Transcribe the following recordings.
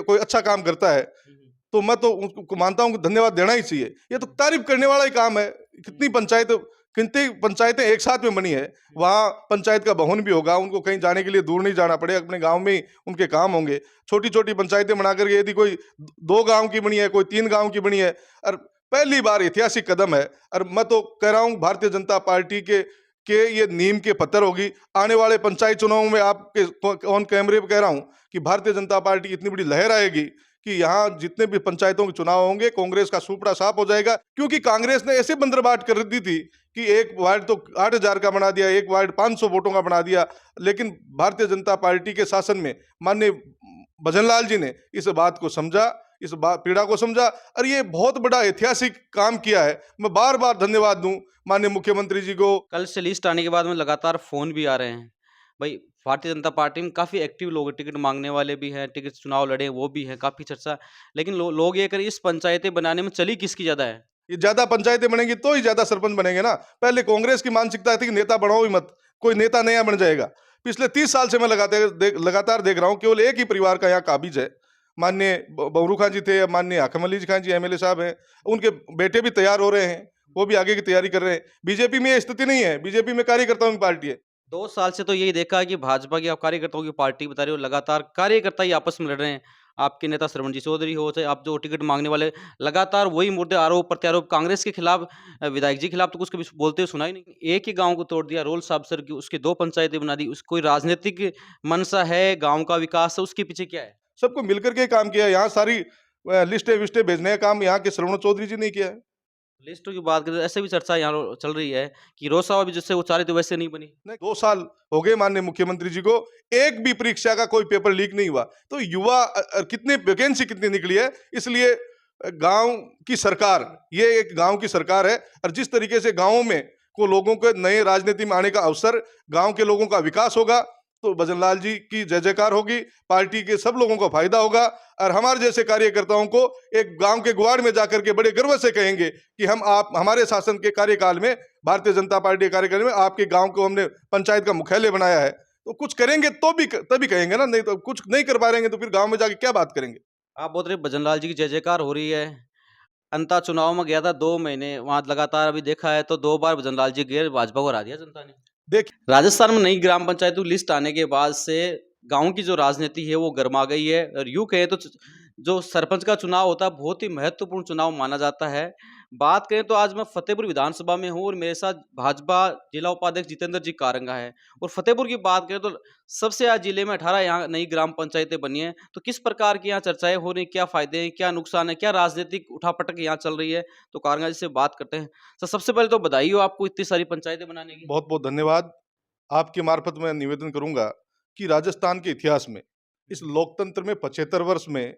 कोई अच्छा काम करता है तो मैं तो उसको मानता हूं कि धन्यवाद देना ही चाहिए। ये तो तारीफ करने वाला ही काम है। कितनी पंचायतें एक साथ में बनी है। वहां पंचायत का भवन भी होगा, उनको कहीं जाने के लिए दूर नहीं जाना पड़े, अपने गांव में ही उनके काम होंगे। छोटी छोटी पंचायतें बना करके यदि कोई 2 गांव की बनी है, कोई 3 गांव की बनी है, और पहली बार ऐतिहासिक कदम है। और मैं तो कह रहा हूं भारतीय जनता पार्टी के ये नीम के पत्थर होगी। आने वाले पंचायत चुनाव में आपके ऑन कैमरे पे कह रहा हूं कि भारतीय जनता पार्टी की इतनी बड़ी लहर आएगी कि यहाँ जितने भी पंचायतों के चुनाव होंगे कांग्रेस का सुपड़ा साफ हो जाएगा। क्योंकि कांग्रेस ने ऐसे बंदरबाट कर दी थी कि एक वार्ड तो 8,000 का बना दिया, एक वार्ड 500 वोटों का बना दिया। लेकिन भारतीय जनता पार्टी के शासन में माननीय भजनलाल जी ने इस बात को समझा, इस बात पीड़ा को समझा, और ये बहुत बड़ा ऐतिहासिक काम किया है। मैं बार बार धन्यवाद दूं माननीय मुख्यमंत्री जी को। कल से लिस्ट आने के बाद में लगातार फ़ोन भी आ रहे हैं। भाई भारतीय जनता पार्टी में काफ़ी एक्टिव लोग हैं, टिकट माँगने वाले भी हैं, टिकट चुनाव लड़े वो भी हैं, काफ़ी चर्चा। लेकिन लोग ये करें इस पंचायतें बनाने में चली किसकी ज़्यादा है? ये ज्यादा पंचायतें बनेंगी तो ही ज्यादा सरपंच बनेंगे ना। पहले कांग्रेस की मानसिकता थी कि नेता बढ़ाओ ही मत, कोई नेता नया बन जाएगा। पिछले 30 साल से मैं लगातार देख रहा हूं केवल एक ही परिवार का यहाँ काबिज है। माननीय बबरू खान जी थे, माननीय हाकिम अली खान जी एमएलए साहब हैं, उनके बेटे भी तैयार हो रहे हैं, वो भी आगे की तैयारी कर रहे हैं। बीजेपी में ये स्थिति नहीं है, बीजेपी में कार्यकर्ताओं की पार्टी है। 2 साल से तो यही देखा है कि भाजपा की आप कार्यकर्ताओं की पार्टी बता रहे हो, लगातार कार्यकर्ता ही आपस में लड़ रहे हैं। आपके नेता श्रवण जी चौधरी हो, चाहे आप जो टिकट माँगने वाले, लगातार वही मुद्दे आरोप-प्रत्यारोप कांग्रेस के खिलाफ विधायक जी के खिलाफ तो कुछ कभी बोलते हुए सुना ही नहीं। एक ही गाँव को तोड़ दिया, रोल साहब सर की उसकी 2 पंचायतें बना दी। उस कोई राजनीतिक मंशा है, गाँव का विकास है, उसके पीछे क्या है? सबको मिलकर के काम किया। यहाँ सारी लिस्टें विस्टें भेजने का काम यहाँ के श्रवण चौधरी जी ने किया है। लिस्टों की बात करें तो ऐसे भी चर्चा यहाँ चल रही है कि रोसवा भी जिससे उच्चारित वैसे नहीं बनी। नहीं, 2 साल हो गए माननीय मुख्यमंत्री जी को, एक भी परीक्षा का कोई पेपर लीक नहीं हुआ। तो युवा कितनी वैकेंसी कितनी निकली है। इसलिए गांव की सरकार, ये एक गांव की सरकार है। और जिस तरीके से गांवों में को लोगों के नए राजनीति में आने का अवसर, गांव के लोगों का विकास होगा, तो भजनलाल जी की जय जयकार होगी, पार्टी के सब लोगों को फायदा होगा। और हमारे जैसे कार्यकर्ताओं को एक गांव के गुआड़ में जाकर के बड़े गर्व से कहेंगे कि हम आप हमारे शासन के कार्यकाल में, भारतीय जनता पार्टी के कार्यकाल में आपके गांव को हमने पंचायत का मुख्यालय बनाया है। तो कुछ करेंगे तो भी तभी कहेंगे ना, नहीं तो कुछ नहीं कर पा रहेंगे तो फिर गांव में जाके क्या बात करेंगे। आप बोल रहे भजनलाल जी की जय जयकार हो रही है। अंता चुनाव में गया था 2 महीने, वहाँ लगातार अभी देखा है तो 2 बार भजनलाल जी गए, भाजपा को हरा दिया जनता ने। देखिए, राजस्थान में नई ग्राम पंचायतों की लिस्ट आने के बाद से गाँव की जो राजनीति है वो गरमा गई है और यूँ कहें तो जो सरपंच का चुनाव होता है बहुत ही महत्वपूर्ण चुनाव माना जाता है। बात करें तो आज मैं फतेहपुर विधानसभा में हूँ और मेरे साथ भाजपा जिला उपाध्यक्ष जितेंद्र जी कारंगा है। और फतेहपुर की बात करें तो सबसे आज जिले में 18 यहाँ नई ग्राम पंचायतें बनी हैं। तो किस प्रकार की यहाँ चर्चाएं हो रही, क्या फायदे हैं, क्या नुकसान है, क्या राजनीतिक उठापटक यहाँ चल रही है? तो कारंगा जी से बात करते हैं। सर सबसे पहले तो बधाई हो आपको इतनी सारी पंचायतें बनाने की। बहुत बहुत धन्यवाद। आपके मार्फत मैं निवेदन करूंगा कि राजस्थान के इतिहास में, इस लोकतंत्र में 75 वर्ष में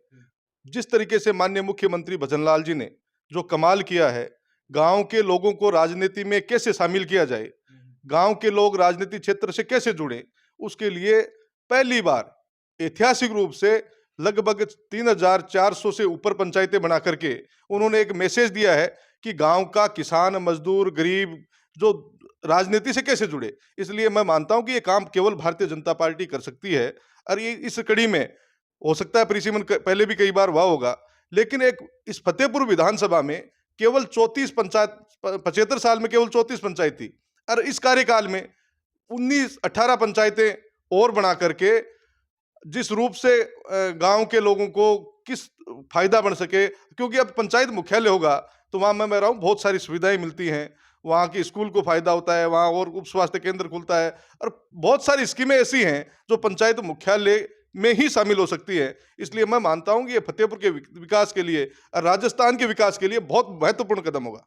जिस तरीके से माननीय मुख्यमंत्री भजनलाल जी ने जो कमाल किया है, गांव के लोगों को राजनीति में कैसे शामिल किया जाए, गांव के लोग राजनीति क्षेत्र से कैसे जुड़े, उसके लिए पहली बार ऐतिहासिक रूप से लगभग 3,400 से ऊपर पंचायतें बना करके उन्होंने एक मैसेज दिया है कि गांव का किसान, मजदूर, गरीब जो राजनीति से कैसे जुड़े। इसलिए मैं मानता हूं कि ये काम केवल भारतीय जनता पार्टी कर सकती है। और ये इस कड़ी में हो सकता है परिसीमन पहले भी कई बार हुआ होगा, लेकिन एक इस फतेहपुर विधानसभा में केवल 34 पंचायत, 75 साल में केवल 34 पंचायत थी। और इस कार्यकाल में 18 पंचायतें और बना करके जिस रूप से गांव के लोगों को किस फायदा बन सके, क्योंकि अब पंचायत मुख्यालय होगा तो वहां मैं रहा हूँ बहुत सारी सुविधाएं मिलती हैं। वहाँ की स्कूल को फायदा होता है, वहाँ और उप स्वास्थ्य केंद्र खुलता है, और बहुत सारी स्कीमें ऐसी हैं जो पंचायत मुख्यालय में ही शामिल हो सकती है। इसलिए मैं मानता हूं कि ये फतेहपुर के विकास के लिए और राजस्थान के विकास के लिए बहुत महत्वपूर्ण कदम होगा।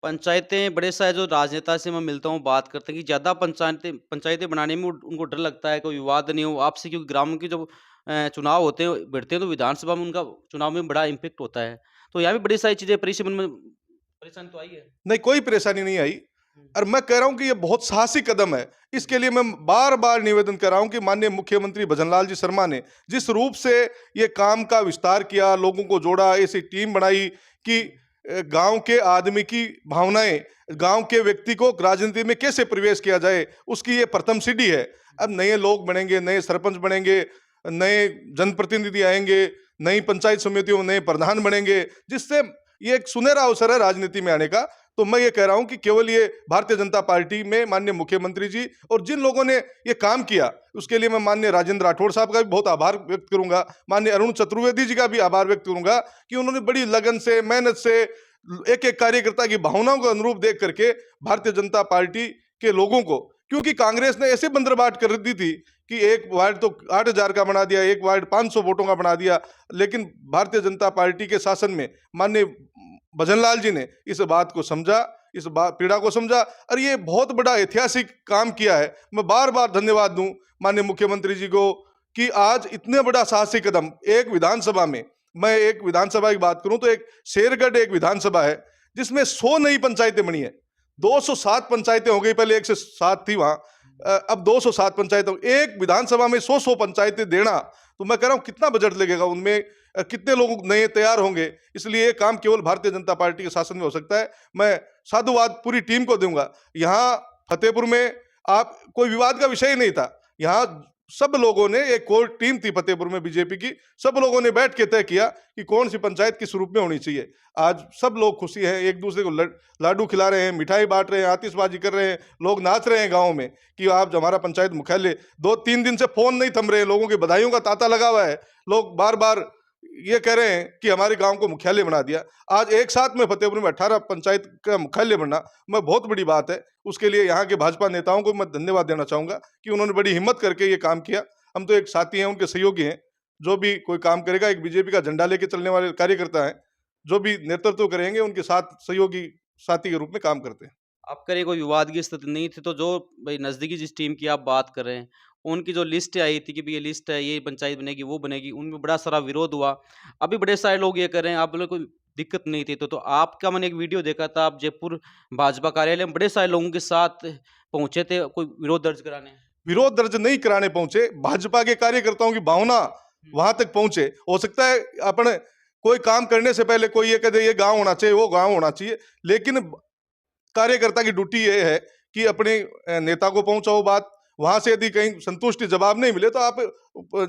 पंचायतें बड़े सारे जो राजनेता से मैं मिलता हूँ बात करते हैं कि ज़्यादा पंचायतें पंचायतें बनाने में उनको डर लगता है कोई विवाद नहीं हो आपसी, क्योंकि ग्रामों के जब चुनाव होते हैं बढ़ते हैं तो विधानसभा में उनका चुनाव में बड़ा इम्पेक्ट होता है। तो यहाँ भी बड़ी सारी चीज़ें परिसीमन में परेशानी तो आई है। नहीं, कोई परेशानी नहीं आई। और मैं कह रहा हूं कि ये बहुत साहसी कदम है। इसके लिए मैं बार बार निवेदन कर रहा हूं कि माननीय मुख्यमंत्री भजनलाल जी शर्मा ने जिस रूप से ये काम का विस्तार किया, लोगों को जोड़ा, ऐसी टीम बनाई कि गांव के आदमी की भावनाएं, गांव के व्यक्ति को राजनीति में कैसे प्रवेश किया जाए, उसकी ये प्रथम सीढ़ी है। अब नए लोग बनेंगे, नए सरपंच बनेंगे, नए जनप्रतिनिधि आएंगे, नई पंचायत समितियों में नए प्रधान बनेंगे, जिससे ये एक सुनहरा अवसर है राजनीति में आने का। तो मैं ये कह रहा हूं कि केवल ये भारतीय जनता पार्टी में माननीय मुख्यमंत्री जी और जिन लोगों ने ये काम किया, उसके लिए मैं माननीय राजेंद्र राठौड़ साहब का भी बहुत आभार व्यक्त करूंगा, माननीय अरुण चतुर्वेदी जी का भी आभार व्यक्त करूंगा कि उन्होंने बड़ी लगन से, मेहनत से, एक एक कार्यकर्ता की भावनाओं को अनुरूप देख करके भारतीय जनता पार्टी के लोगों को, क्योंकि कांग्रेस ने ऐसे बंदरबाट कर दी थी कि एक वार्ड तो 8,000 का बना दिया, एक वार्ड 500 वोटों का बना दिया, लेकिन भारतीय जनता पार्टी के शासन में माननीय भजनलाल जी ने इस बात को समझा, इस बात पीड़ा को समझा और ये बहुत बड़ा ऐतिहासिक काम किया है। मैं बार बार धन्यवाद दूं माननीय मुख्यमंत्री जी को कि आज इतने बड़ा साहसिक कदम एक विधानसभा में, मैं एक विधानसभा की बात करूं तो एक शेरगढ़ एक विधानसभा है जिसमें 100 नई पंचायतें बनी है, 207 पंचायतें हो गई, पहले 107 थी वहां, अब 207 पंचायतों, एक विधानसभा में 100 पंचायतें देना, तो मैं कह रहा हूं कितना बजट लगेगा उनमें, कितने लोग नए तैयार होंगे। इसलिए ये काम केवल भारतीय जनता पार्टी के शासन में हो सकता है। मैं साधुवाद पूरी टीम को दूंगा। यहाँ फतेहपुर में आप कोई विवाद का विषय ही नहीं था, यहाँ सब लोगों ने, एक कोर टीम थी फतेहपुर में बीजेपी की, सब लोगों ने बैठ के तय किया कि कौन सी पंचायत किस रूप में होनी चाहिए। आज सब लोग खुशी हैं, एक दूसरे को लाडू खिला रहे हैं, मिठाई बांट रहे हैं, आतिशबाजी कर रहे हैं, लोग नाच रहे हैं गाँव में कि आप हमारा पंचायत मुख्यालय। 2-3 दिन से फोन नहीं थम रहे, लोगों की बधाइयों का तांता लगा हुआ है, लोग बार बार ये कह रहे हैं कि हमारे गांव को मुख्यालय बना दिया। आज एक साथ में फतेहपुर में 18 पंचायत का मुख्यालय बनना मैं बहुत बड़ी बात है। उसके लिए यहाँ के भाजपा नेताओं को मैं धन्यवाद देना चाहूंगा कि उन्होंने बड़ी हिम्मत करके ये काम किया। हम तो एक साथी हैं, उनके सहयोगी हैं। जो भी कोई काम करेगा, एक बीजेपी का झंडा लेके चलने वाले कार्यकर्ता हैं, जो भी नेतृत्व करेंगे उनके साथ सहयोगी साथी के रूप में काम करते हैं। आपका ये कोई विवाद की स्थिति नहीं थी, तो जो भाई नज़दीकी जिस टीम की आप बात कर रहे हैं, उनकी जो लिस्ट आई थी कि भाई ये लिस्ट है, ये पंचायत बनेगी, वो बनेगी, उनमें बड़ा सारा विरोध हुआ। अभी बड़े सारे लोग ये कर रहे हैं, आप बोले कोई दिक्कत नहीं थी। तो आपका मैंने एक वीडियो देखा था, आप जयपुर भाजपा कार्यालय में बड़े सारे लोगों के साथ पहुंचे थे कोई विरोध दर्ज कराने। विरोध दर्ज नहीं कराने पहुंचे, भाजपा के कार्यकर्ताओं की भावना वहां तक पहुंचे। हो सकता है अपन कोई काम करने से पहले कोई ये कह दे ये गांव होना चाहिए, वो गांव होना चाहिए, लेकिन कार्यकर्ता की ड्यूटी ये है कि अपने नेता को पहुंचाओ बात। वहां से यदि कहीं संतुष्टि जवाब नहीं मिले तो आप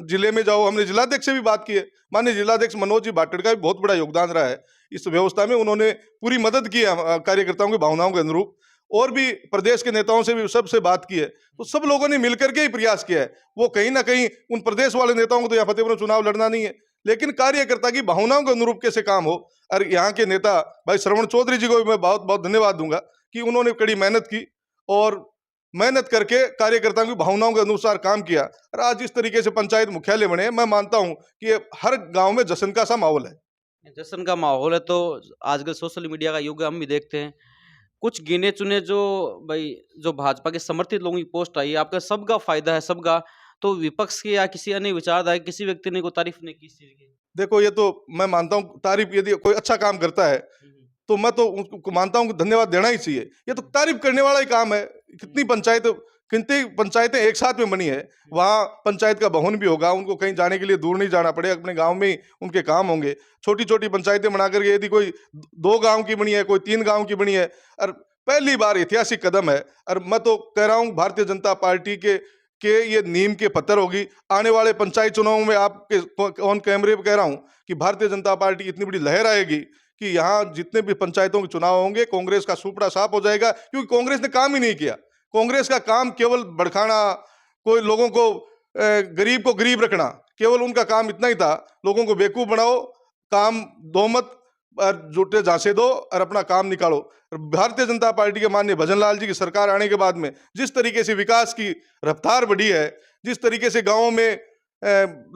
जिले में जाओ। हमने जिलाध्यक्ष से भी बात की है, माननीय जिलाध्यक्ष मनोज जी भाटड़ का भी बहुत बड़ा योगदान रहा है इस व्यवस्था में, उन्होंने पूरी मदद की है कार्यकर्ताओं की भावनाओं के अनुरूप। और भी प्रदेश के नेताओं से भी सबसे बात की है, तो सब लोगों ने मिलकर के ही प्रयास किया है। वो कहीं ना कहीं उन प्रदेश वाले नेताओं को तो यहाँ फतेहपुर में चुनाव लड़ना नहीं है, लेकिन कार्यकर्ता की भावनाओं के अनुरूप कैसे काम हो। और यहाँ के नेता भाई श्रवण चौधरी जी को भी मैं बहुत बहुत धन्यवाद दूंगा कि उन्होंने कड़ी मेहनत की और मेहनत करके कार्यकर्ताओं की भावनाओं के अनुसार काम किया और आज इस तरीके से पंचायत मुख्यालय बने। मैं मानता हूं कि हर गांव में जश्न का सा माहौल है। जश्न का माहौल है। तो आजकल सोशल मीडिया का युग है, हम भी देखते हैं कुछ गिने चुने जो भाई जो भाजपा के समर्थित लोगों की पोस्ट आई है, आपका सबका फायदा है सबका, तो विपक्ष की या किसी अन्य विचारधारा किसी व्यक्ति ने कोई तारीफ नहीं की इस चीज की। देखो, ये तो मैं मानता हूं तारीफ, यदि कोई अच्छा काम करता है तो मैं तो उसको मानता हूं कि धन्यवाद देना ही चाहिए। ये तो तारीफ करने वाला ही काम है। कितनी पंचायतें एक साथ में बनी है, वहाँ पंचायत का भवन भी होगा, उनको कहीं जाने के लिए दूर नहीं जाना पड़े, अपने गांव में ही उनके काम होंगे। छोटी छोटी पंचायतें बना करके यदि कोई 2 गांव की बनी है, कोई 3 गांव की बनी है, और पहली बार ऐतिहासिक कदम है। और मैं तो कह रहा हूँ भारतीय जनता पार्टी के ये नीम के पत्थर होगी। आने वाले पंचायत चुनाव में आपके ऑन कैमरे पे कह रहा हूँ कि भारतीय जनता पार्टी की इतनी बड़ी लहर आएगी कि यहाँ जितने भी पंचायतों के चुनाव होंगे कांग्रेस का सुपड़ा साफ हो जाएगा, क्योंकि कांग्रेस ने काम ही नहीं किया। कांग्रेस का काम केवल भड़काना, कोई लोगों को गरीब को गरीब रखना, केवल उनका काम इतना ही था। लोगों को बेवकूफ बनाओ, काम दो मत, और झूठे झांसे दो और अपना काम निकालो। भारतीय जनता पार्टी के माननीय भजनलाल जी की सरकार आने के बाद में जिस तरीके से विकास की रफ्तार बढ़ी है, जिस तरीके से गांवों में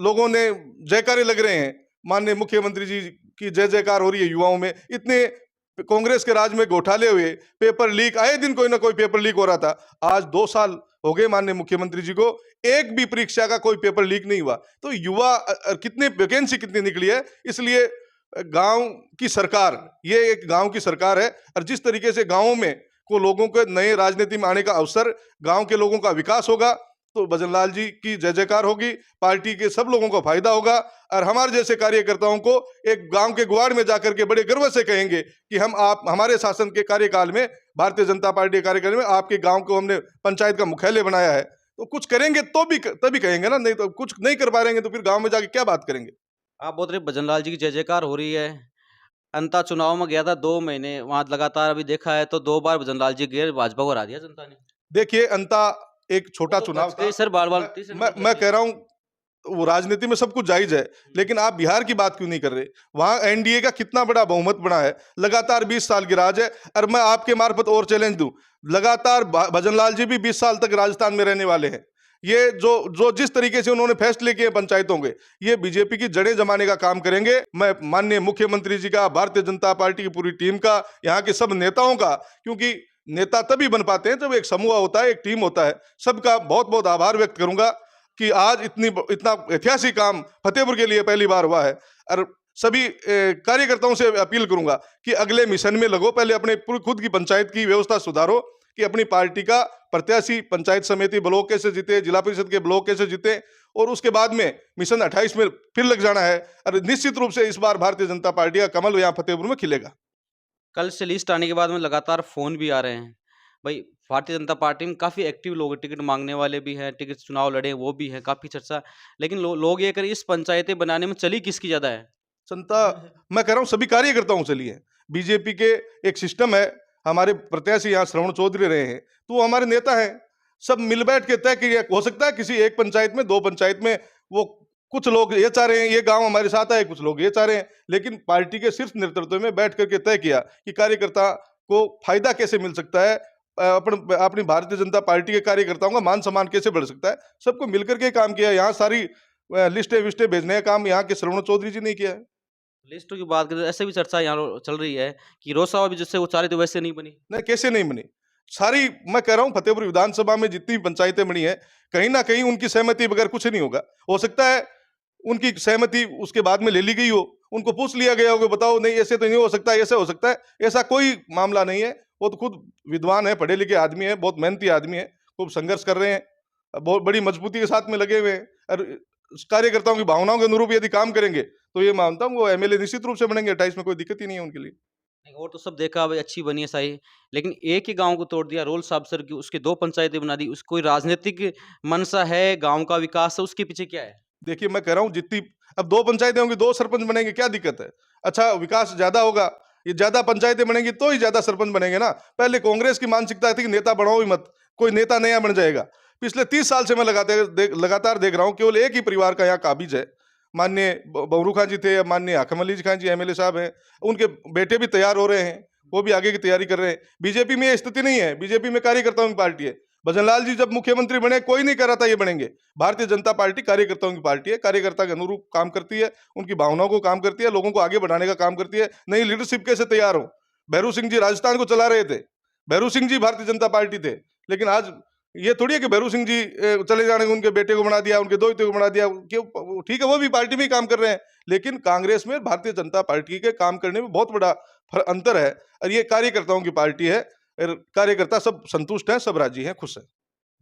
लोगों ने जयकारे लग रहे हैं, माननीय मुख्यमंत्री जी की जय जयकार हो रही है युवाओं में। इतने कांग्रेस के राज में घोटाले हुए, पेपर लीक, आए दिन कोई ना कोई पेपर लीक हो रहा था। आज 2 साल हो गए माननीय मुख्यमंत्री जी को, एक भी परीक्षा का कोई पेपर लीक नहीं हुआ। तो युवा कितने वैकेंसी कितनी निकली है। इसलिए गांव की सरकार, ये एक गांव की सरकार है, और जिस तरीके से गांवों में को लोगों के नए राजनीति में आने का अवसर, गांव के लोगों का विकास होगा, तो भजनलाल जी की जय जयकार होगी, पार्टी के सब लोगों को फायदा होगा। और हमारे जैसे कार्यकर्ताओं को एक गांव के गुआड़ में जाकर के बड़े गर्व से कहेंगे कि आप हमारे शासन के कार्यकाल में, भारतीय जनता पार्टी के कार्यकाल में आपके गांव को हमने पंचायत का मुख्यालय बनाया है। तो कुछ करेंगे तो भी तभी कहेंगे ना, नहीं तो कुछ नहीं कर पा रहे तो फिर गांव में जाके क्या बात करेंगे। आप बोल रहे भजनलाल जी की जय-जयकार हो रही है। अंता चुनाव में गया था 2 महीने, वहाँ लगातार अभी देखा है तो 2 बार भजनलाल जी गए, भाजपा को हरा दिया जनता ने। देखिए अंता एक वो छोटा तो चुनाव बच था। गए सर, बार-बार मैं तीसरी मैं नंबर मैं कर कह दिया। रहा हूँ वो राजनीति में सब कुछ जायज है, लेकिन आप बिहार की बात क्यों नहीं कर रहे? वहां एनडीए का कितना बड़ा बहुमत बना है, लगातार 20 साल की राज है। और मैं आपके मार्फत और चैलेंज दूं, लगातार भजनलाल जी भी 20 साल तक राजस्थान में रहने वाले हैं। ये जो जो जिस तरीके से उन्होंने फैसले किए पंचायतों के, ये बीजेपी की जड़ें जमाने का काम करेंगे। मैं माननीय मुख्यमंत्री जी का, भारतीय जनता पार्टी की पूरी टीम का, यहाँ के सब नेताओं का, क्योंकि नेता तभी बन पाते हैं जब एक समूह होता है, एक टीम होता है, सबका बहुत बहुत आभार व्यक्त करूंगा कि आज इतना ऐतिहासिक काम फतेहपुर के लिए पहली बार हुआ है। और सभी कार्यकर्ताओं से अपील करूंगा कि अगले मिशन में लगो, पहले अपने पूरी खुद की पंचायत की व्यवस्था सुधारो कि अपनी पार्टी का प्रत्याशी पंचायत समिति ब्लॉक कैसे जीते, जिला परिषद के ब्लॉक कैसे जीते, और उसके बाद में मिशन 28 में फिर लग जाना है। और निश्चित रूप से इस बार भारतीय जनता पार्टी का कमल यहाँ फतेहपुर में खिलेगा। कल से लिस्ट आने के बाद में लगातार फ़ोन भी आ रहे हैं। भाई भारतीय जनता पार्टी में काफ़ी एक्टिव लोग हैं, टिकट माँगने वाले भी हैं, टिकट चुनाव लड़े वो भी हैं, काफ़ी चर्चा। लेकिन लोग ये करें इस पंचायतें बनाने में चली किसकी ज़्यादा है? जनता, मैं कह रहा हूं सभी कार्यकर्ताओं से लिए। बीजेपी के एक सिस्टम है, हमारे प्रत्याशी यहाँ श्रवण चौधरी रहे हैं, तो वो हमारे नेता हैं। सब मिल बैठ के तय किया। हो सकता है किसी एक पंचायत में, दो पंचायत में वो कुछ लोग ये चाह रहे हैं ये गांव हमारे साथ आए, कुछ लोग ये चाह रहे हैं, लेकिन पार्टी के शीर्ष नेतृत्व में बैठ करके तय किया कि कार्यकर्ता को फायदा कैसे मिल सकता है, अपनी भारतीय जनता पार्टी के कार्यकर्ताओं का मान सम्मान कैसे बढ़ सकता है, सबको मिलकर के काम किया। यहाँ सारी लिस्टें विस्टें भेजने का काम यहाँ के श्रवण चौधरी जी ने किया है। लिस्ट की बात करें तो ऐसे भी चर्चा यहाँ चल रही है कि रोसड़ा भी जिससे उचारे थे वैसे नहीं बनी। नहीं, कैसे नहीं बनी? सारी, मैं कह रहा हूं फतेहपुर विधानसभा में जितनी भी पंचायतें बनी है, कहीं ना कहीं उनकी सहमति बगैर कुछ नहीं होगा। हो सकता है उनकी सहमति उसके बाद में ले ली गई हो, उनको पूछ लिया गया होगा, बताओ नहीं ऐसे तो नहीं हो सकता, ऐसे हो सकता है। ऐसा कोई मामला नहीं है। वो तो खुद विद्वान है, पढ़े लिखे आदमी है, बहुत मेहनती आदमी है, खूब संघर्ष कर रहे हैं, बहुत बड़ी मजबूती के साथ में लगे हुए हैं। और कार्यकर्ताओं की भावनाओं के अनुरूप यदि काम करेंगे तो ये मानता हूँ वो एमएलए निश्चित रूप से बनेंगे। 28 में कोई दिक्कत ही नहीं है उनके लिए। नहीं, और तो सब देखा भाई अच्छी बनी है सही, लेकिन एक ही गाँव को तोड़ दिया रोल साहब सर की, उसके 2 पंचायतें बना दी। उस कोई राजनीतिक मंशा है, गाँव का विकास है, उसके पीछे क्या है? देखिए मैं कह रहा हूँ जितनी, अब दो पंचायतें होंगी, दो सरपंच बनेंगे, क्या दिक्कत है? अच्छा विकास ज्यादा होगा, ये ज्यादा पंचायतें बनेंगी तो ही ज्यादा सरपंच बनेंगे ना। पहले कांग्रेस की मानसिकता थी कि नेता बढ़ाओ ही मत, कोई नेता नया बन जाएगा। पिछले 30 साल से मैं लगातार देख रहा हूँ केवल एक ही परिवार का यहाँ काबिज है। माननीय बबरू खान जी थे, अब माननीय हाकम अली खान जी एमएलए साहब हैं, उनके बेटे भी तैयार हो रहे हैं, वो भी आगे की तैयारी कर रहे हैं। बीजेपी में ये स्थिति नहीं है, बीजेपी में कार्यकर्ताओं की पार्टी है। भजनलाल जी जब मुख्यमंत्री बने कोई नहीं कर रहा था ये बनेंगे। भारतीय जनता पार्टी कार्यकर्ताओं की पार्टी है, कार्यकर्ता के अनुरूप काम करती है, उनकी भावनाओं को काम करती है, लोगों को आगे बढ़ाने का काम करती है। नई लीडरशिप कैसे तैयार हो? भैरू सिंह जी राजस्थान को चला रहे थे, भैरू सिंह जी भारतीय जनता पार्टी थे, लेकिन आज ये थोड़ी है कि भैरू सिंह जी चले जाने उनके बेटे को बना दिया, उनके दोहिते को बना दिया। क्यों? ठीक है वो भी पार्टी में ही काम कर रहे हैं, लेकिन कांग्रेस में भारतीय जनता पार्टी के काम करने में बहुत बड़ा अंतर है। और ये कार्यकर्ताओं की पार्टी है, और कार्यकर्ता सब संतुष्ट हैं, सब राजी हैं, खुश हैं।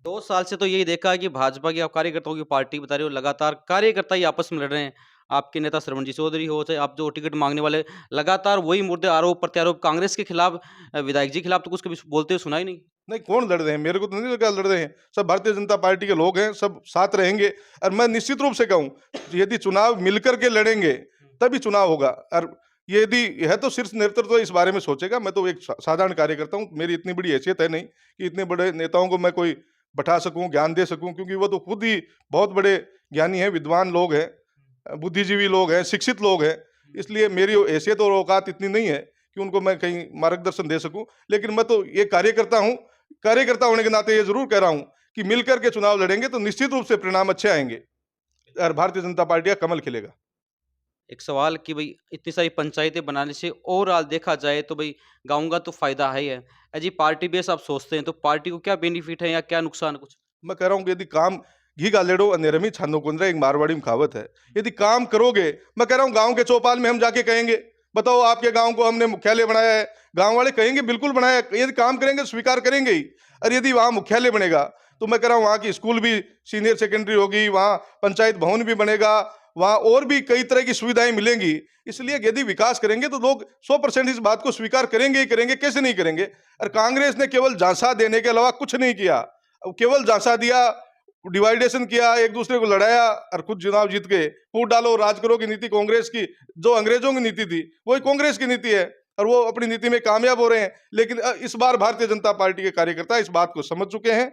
2 साल से तो यही देखा है कि भाजपा की आप कार्यकर्ताओं की पार्टी बता रहे हो, लगातार कार्यकर्ता ही आपस में लड़ रहे हैं। आपके नेता श्रवण जी चौधरी हो, चाहे आप जो टिकट माँगने वाले, लगातार वही मुद्दे आरोप-प्रत्यारोप कांग्रेस के खिलाफ, विधायक जी के खिलाफ तो कुछ कभी बोलते हुए सुना ही नहीं। नहीं, कौन लड़ रहे हैं? मेरे को तो नहीं लगा लड़ रहे हैं। सब भारतीय जनता पार्टी के लोग हैं, सब साथ रहेंगे। और मैं निश्चित रूप से कहूँ, यदि चुनाव मिलकर के लड़ेंगे, तभी चुनाव होगा। और यदि यह तो शीर्ष नेतृत्व इस बारे में सोचेगा। मैं तो एक साधारण कार्यकर्ता हूँ, मेरी इतनी बड़ी हैसियत है नहीं कि इतने बड़े नेताओं को मैं कोई बैठा सकूँ, ज्ञान दे सकूँ, क्योंकि वो तो खुद ही बहुत बड़े ज्ञानी हैं, विद्वान लोग हैं, बुद्धिजीवी लोग हैं, शिक्षित लोग हैं। इसलिए मेरी हैसियत और औकात इतनी नहीं है कि उनको मैं कहीं मार्गदर्शन दे सकूं। लेकिन मैं तो ये कार्यकर्ता हूं, कार्यकर्ता होने के नाते ये जरूर कह रहा हूं कि मिलकर के चुनाव लड़ेंगे तो निश्चित रूप से परिणाम अच्छे आएंगे और भारतीय जनता पार्टी का कमल खिलेगा। एक सवाल कि भई इतनी सारी पंचायतें बनाने से ओवरऑल देखा जाए तो भई गाँव का तो फ़ायदा है ही है। जी पार्टी बेस आप सोचते हैं तो पार्टी को क्या बेनिफिट है या क्या नुकसान है कुछ? मैं कह रहा हूं कि यदि काम घी गालेडो अंधेरे में छानो कुंदरा, एक मारवाड़ी में कहावत है। यदि काम करोगे, मैं कह रहा हूं गांव के चौपाल में हम जाके कहेंगे, बताओ आपके गांव को हमने मुख्यालय बनाया है, गांव वाले कहेंगे बिल्कुल बनाया है। यदि काम करेंगे स्वीकार करेंगे ही। और यदि वहां मुख्यालय बनेगा तो मैं कह रहा हूं वहां की स्कूल भी, सीनियर सेकेंडरी होगी, वहां पंचायत भवन भी बनेगा, वहां और भी कई तरह की सुविधाएं मिलेंगी। इसलिए यदि विकास करेंगे तो लोग 100% इस बात को स्वीकार करेंगे ही करेंगे, कैसे नहीं करेंगे। और कांग्रेस ने केवल झांसा देने के अलावा कुछ नहीं किया, केवल झांसा दिया, डिवाइडेशन किया, एक दूसरे को लड़ाया और खुद चुनाव जीत के फूट डालो राज करो की नीति कांग्रेस की, जो अंग्रेजों की नीति थी वही कांग्रेस की नीति है और वो अपनी नीति में कामयाब हो रहे हैं। लेकिन इस बार भारतीय जनता पार्टी के कार्यकर्ता इस बात को समझ चुके हैं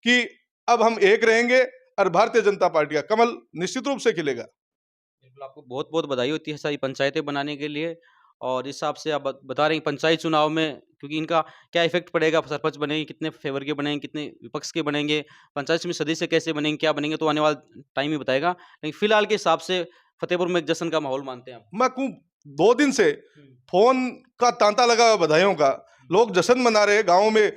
कि अब हम एक रहेंगे और भारतीय जनता पार्टी का कमल निश्चित रूप से खिलेगा। बिल्कुल, आपको बहुत-बहुत बधाई हो इतनी सारी पंचायतें बनाने के लिए और इस हिसाब से आप बता रहे हैं पंचायत चुनाव में क्योंकि इनका क्या इफ़ेक्ट पड़ेगा, सरपंच बनेंगे, कितने फ़ेवर के बनेंगे, कितने विपक्ष के बनेंगे, पंचायत समिति सदस्य कैसे बनेंगे, क्या बनेंगे, तो आने वाला टाइम ही बताएगा। लेकिन फिलहाल के हिसाब से फतेहपुर में एक जश्न का माहौल मानते हैं आप? मैं कहूं 2 दिन से हुँ, फोन का तांता लगा हुआ बधाइयों का, लोग जश्न मना रहे हैं, गाँव में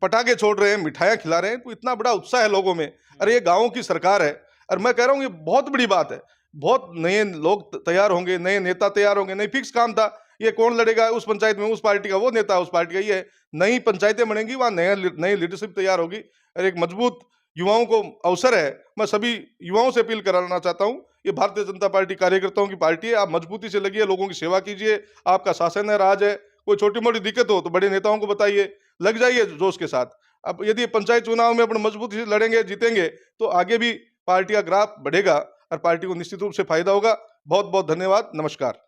पटाखे छोड़ रहे हैं, मिठाइयाँ खिला रहे हैं, तो इतना बड़ा उत्साह है लोगों में। अरे ये गाँव की सरकार है और मैं कह रहा हूँ ये बहुत बड़ी बात है। बहुत नए लोग तैयार होंगे, नए नेता तैयार होंगे, नहीं फिक्स काम था, ये कौन लड़ेगा उस पंचायत में, उस पार्टी का वो नेता, उस पार्टी का ये है। नई पंचायतें बनेंगी, वहाँ नई लीडरशिप तैयार होगी और एक मजबूत युवाओं को अवसर है। मैं सभी युवाओं से अपील कराना चाहता हूँ, ये भारतीय जनता पार्टी कार्यकर्ताओं की पार्टी है, आप मजबूती से लगिए, लोगों की सेवा कीजिए, आपका शासन है, राज है, कोई छोटी मोटी दिक्कत हो तो बड़े नेताओं को बताइए, लग जाइए जोश के साथ। अब यदि पंचायत चुनाव में अपने मजबूती से लड़ेंगे, जीतेंगे तो आगे भी पार्टी का ग्राफ बढ़ेगा और पार्टी को निश्चित रूप से फायदा होगा। बहुत बहुत धन्यवाद, नमस्कार।